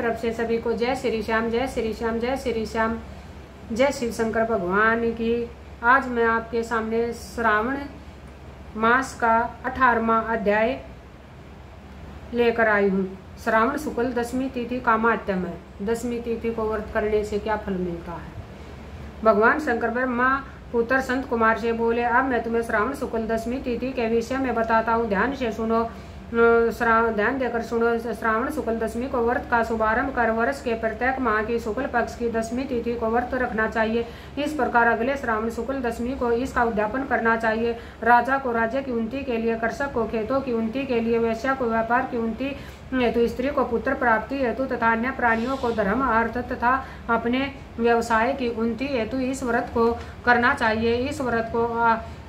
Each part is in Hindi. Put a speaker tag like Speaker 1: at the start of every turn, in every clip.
Speaker 1: तरफ से सभी को जय श्री श्याम, जय श्री श्याम, जय श्री श्याम, जय शिव शंकर भगवान की। आज मैं आपके सामने श्रावण मास का 18वां अध्याय लेकर आई हूँ। श्रावण शुक्ल दशमी तिथि कामात्यम है। दशमी तिथि को व्रत करने से क्या फल मिलता है? भगवान शंकर ब्रह्मा पुत्र संत कुमार से बोले, अब मैं तुम्हें श्रावण शुक्ल दशमी तिथि के विषय में बताता हूँ, ध्यान से सुनो, ध्यान देकर सुनो। श्रावण शुक्ल दशमी को व्रत का शुभारंभ कर वर्ष के प्रत्येक माह की शुक्ल पक्ष की दशमी तिथि को व्रत रखना चाहिए। इस प्रकार अगले श्रावण शुक्ल दशमी को इसका उद्यापन करना चाहिए। राजा को राज्य की उन्नति के लिए, कृषक को खेतों की उन्नति के लिए, वैश्या को व्यापार की उन्नति हेतु, स्त्री को पुत्र प्राप्ति हेतु तथा अन्य प्राणियों को धर्म अर्थ तथा अपने व्यवसाय की उन्नति हेतु इस व्रत को करना चाहिए। इस व्रत को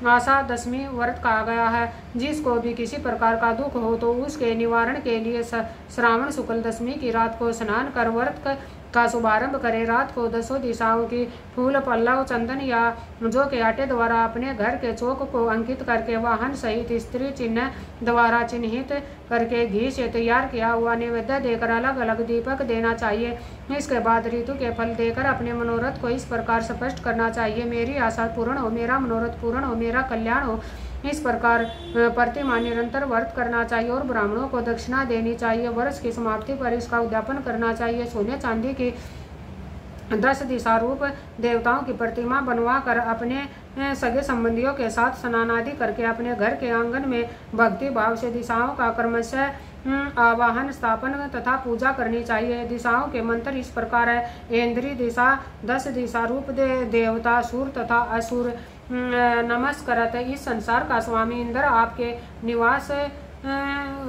Speaker 1: आशा दशमी व्रत कहा गया है। जिसको भी किसी प्रकार का दुख हो तो उसके निवारण के लिए श्रावण शुक्ल दशमी की रात को स्नान कर व्रत का शुभारंभ करे। रात को 10 दिशाओं की फूल, पल्लव, चंदन या जौ के आटे द्वारा अपने घर के चौक को अंकित करके वाहन सहित स्त्री चिन्ह द्वारा चिन्हित करके घी से तैयार किया हुआ नैवेद्य देकर अलग अलग दीपक देना चाहिए। इसके बाद ऋतु के फल देकर अपने मनोरथ को इस प्रकार स्पष्ट करना चाहिए, मेरी आशा पूर्ण हो, मेरा मनोरथ पूर्ण हो, मेरा कल्याण हो। इस प्रकार प्रतिमाह निरंतर व्रत करना चाहिए और ब्राह्मणों को दक्षिणा देनी चाहिए। वर्ष की समाप्ति पर इसका उद्यापन करना चाहिए। सोने चांदी की 10 दिशा रूप देवताओं की प्रतिमा बनवा कर अपने सगे संबंधियों के साथ स्नान आदि करके अपने घर के आंगन में भक्ति भाव से दिशाओं का क्रमशः आवाहन, स्थापन तथा पूजा करनी चाहिए। दिशाओं के मंत्र इस प्रकार है। इंद्री दिशा 10 दिशा रूप देवता सुर तथा असुर नमस्कारत। इस संसार का स्वामी इंद्र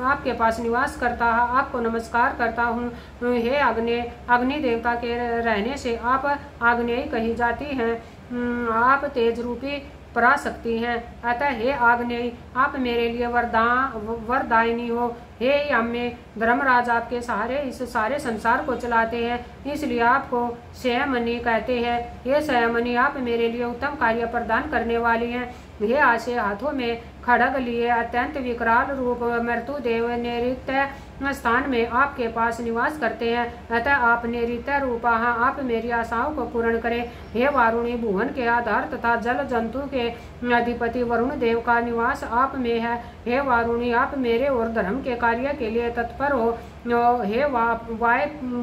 Speaker 1: आपके पास निवास करता है, आपको नमस्कार करता हूँ। हे अग्नि देवता के रहने से आप आग्नेयी कही जाती हैं। आप तेज रूपी पराशक्ति हैं, अतः हे आग्नेयी आप मेरे लिए वरदायिनी हो। हे यम्य धर्मराज आपके सहारे इस सारे संसार को चलाते हैं, इसलिए आपको संयमनी कहते हैं। हे संयमनी आप मेरे लिए उत्तम कार्य प्रदान करने वाली हैं। हे आशे हाथों में खड्ग लिए अत्यंत विकराल रूप मृत्यु देव नैऋत्य स्थान में आपके पास निवास करते हैं, अतः आप नैऋत्य रूपा आप मेरी आशाओं को पूर्ण करें। हे वारुणी भुवन के आधार तथा जल जंतु के अधिपति वरुण देव का निवास आप में है। हे वारुणी आप मेरे और धर्म के कार्य के लिए तत्पर हो। हे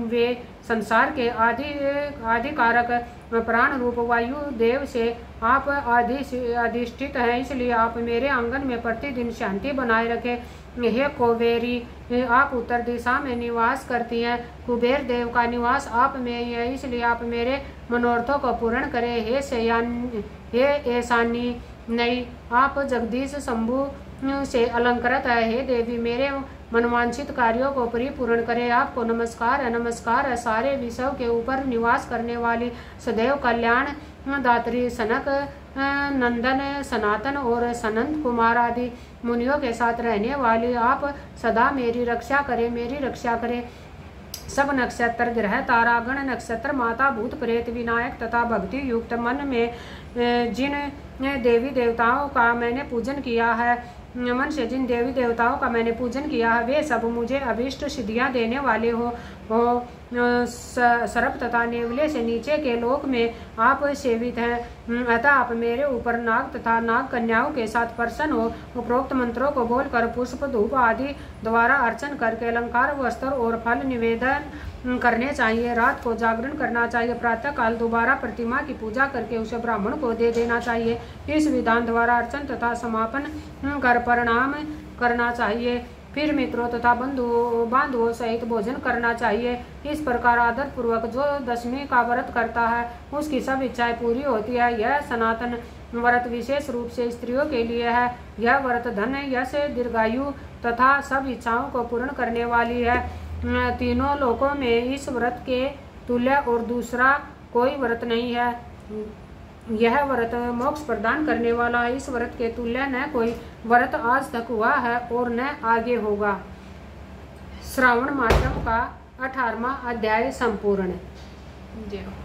Speaker 1: वे संसार के आदिकारक प्राण रूप वायु देव से आप अधिष्ठित हैं, इसलिए आप मेरे आंगन में प्रतिदिन शांति बनाए रखें। हे कुबेरी आप उत्तर दिशा में निवास करती हैं, कुबेर देव का निवास आप में ही है, इसलिए आप मेरे मनोरथों को पूर्ण करें। हे ऐसानी नई आप जगदीश शंभु से अलंकृत है। हे देवी मेरे मनवांछित कार्यों को परिपूर्ण करे। आपको नमस्कार है, नमस्कार है। सारे विश्व के ऊपर निवास करने वाली सदैव कल्याण दात्री सनक नंदन सनातन और सनंद कुमार आदि मुनियों के साथ रहने वाली आप सदा मेरी रक्षा करें, मेरी रक्षा करें। सब नक्षत्र ग्रह तारा गण नक्षत्र माता भूत प्रेत विनायक तथा भक्ति युक्त मन में जिन देवी देवताओं का मैंने पूजन किया है, मन से जिन देवी देवताओं का मैंने पूजन किया है, वे सब मुझे अभीष्ट सिद्धियां देने वाले हो। सर्प तथा नेवले से नीचे के लोक में आप सेवित हैं, अतः आप मेरे ऊपर नाग तथा नाग कन्याओं के साथ प्रसन्न हो। उपरोक्त मंत्रों को बोलकर पुष्प धूप आदि द्वारा अर्चन करके अलंकार वस्त्र और फल निवेदन करने चाहिए। रात को जागरण करना चाहिए। प्रातः काल दोबारा प्रतिमा की पूजा करके उसे ब्राह्मण को दे देना चाहिए। इस विधान द्वारा अर्चन तथा समापन कर प्रणाम करना चाहिए। फिर मित्रों तथा बांधुओं सहित भोजन करना चाहिए। इस प्रकार आदर पूर्वक जो दशमी का व्रत करता है उसकी सब इच्छाएं पूरी होती है। यह सनातन व्रत विशेष रूप से स्त्रियों के लिए है। यह व्रत धन, यश, दीर्घायु तथा सब इच्छाओं को पूर्ण करने वाली है। तीनों लोकों में इस व्रत के तुल्य और दूसरा कोई व्रत नहीं है। यह व्रत मोक्ष प्रदान करने वाला है। इस व्रत के तुल्य न कोई व्रत आज तक हुआ है और न आगे होगा। श्रावण मास का 18वां अध्याय संपूर्ण। जय हो।